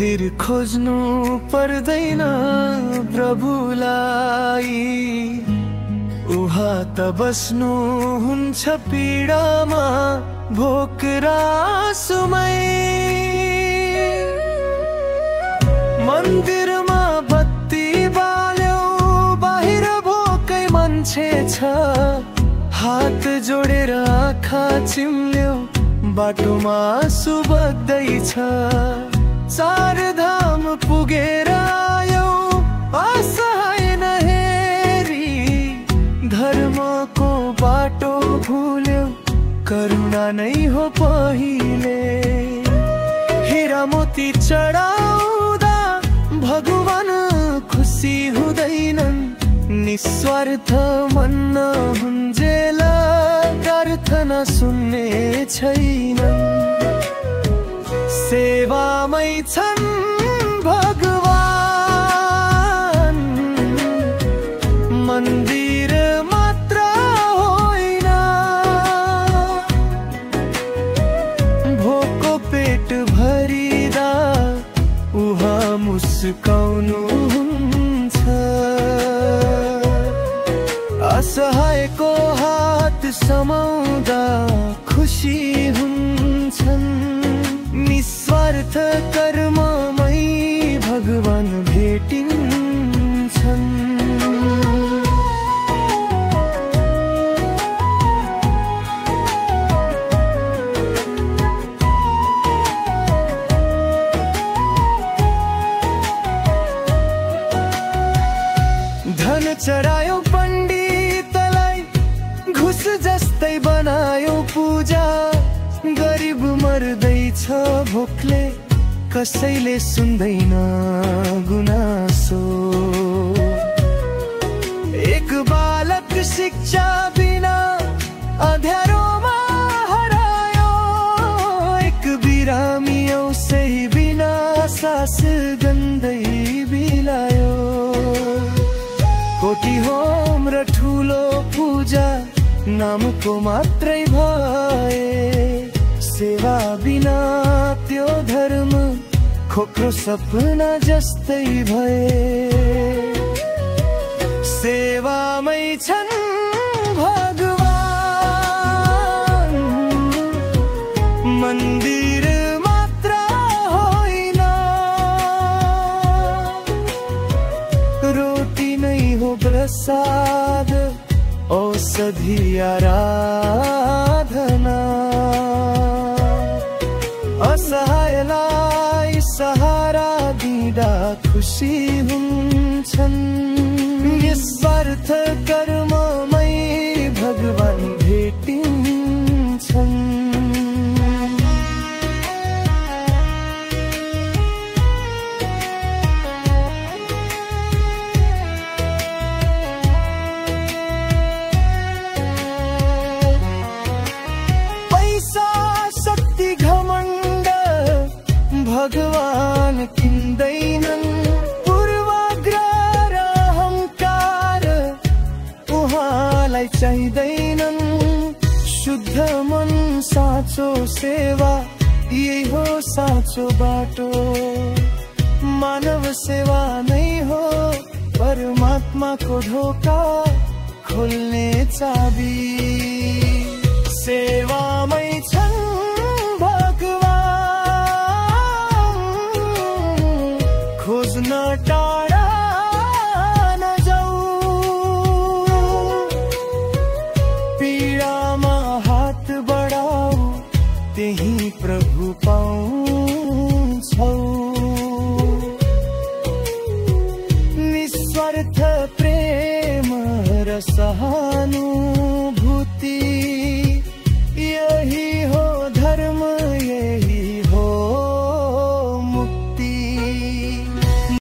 मन्दिर खोज्नु पर्दैन प्रभुलाई, उहाँ त बस्नु हुन्छ पीडामा भोक र आँसुमै। मन्दिरमा बत्ती बाल्यो, बाहिर भोकै मान्छे छ, हात जोडेर आँखा चिम्ल्यो, बाटोमा आँसु बग्दैछ। चार धाम पुगेर आयो असहाय नहेरी, धर्मको बाटो भुल्यो करुणा नै हो पहिले। हीरा मोती चढाउँदा भगवान खुसी हुँदैनन्, निस्वार्थ मन नहुन्जेल प्रार्थना सुन्ने छैनन्। सेवामै छन् भगवान, मन्दिर मात्र होइन। भोको पेट भरिदा उहाँ मुस्काउनुहुन्छ, असहायको हात समाउँदा खुसी हुन्छन्। निस्वार्थ कर्ममै भगवान भेटिन्छन्। धन चढायो पण्डितलाई, घुस जस्तै बनायो पूजा, गरिब मर्दैछ भोकले, कसैले सुन्दैन गुनासो। एक बालक शिक्षा बिना अँध्यारोमा हरायो, एक बिरामी औषधि बिना सास गन्दै बिलायो। कोटी होम र ठुलो पूजा नामको मात्रै भए, सेवा बिना त्यो धर्म खोक्रो सपना जस्तै भए। सेवामै छन् भगवान, मन्दिर मात्र होइन। रोटी नै हो प्रसाद, औषधि आराधना, असहायलाई सहारा दिँदा खुसी हुन्छन्। निस्वार्थ कर्ममै भगवान भेटिन्छन्। भगवान किन्दैनन्, पूर्वाग्रह र अहंकार उहाँलाई चाहिँदैनन्। शुद्ध मन साँचो सेवा, यही हो साँचो बाटो। मानव सेवा नै हो परमात्माको ढोका खोल्ने चाबी। सेवामै छन् खोज्न टाढा नजाऊ, पीडामा हात बढाऊ, त्यही प्रभु पाउँछौ। निस्वार्थ प्रेम र सहानुभूति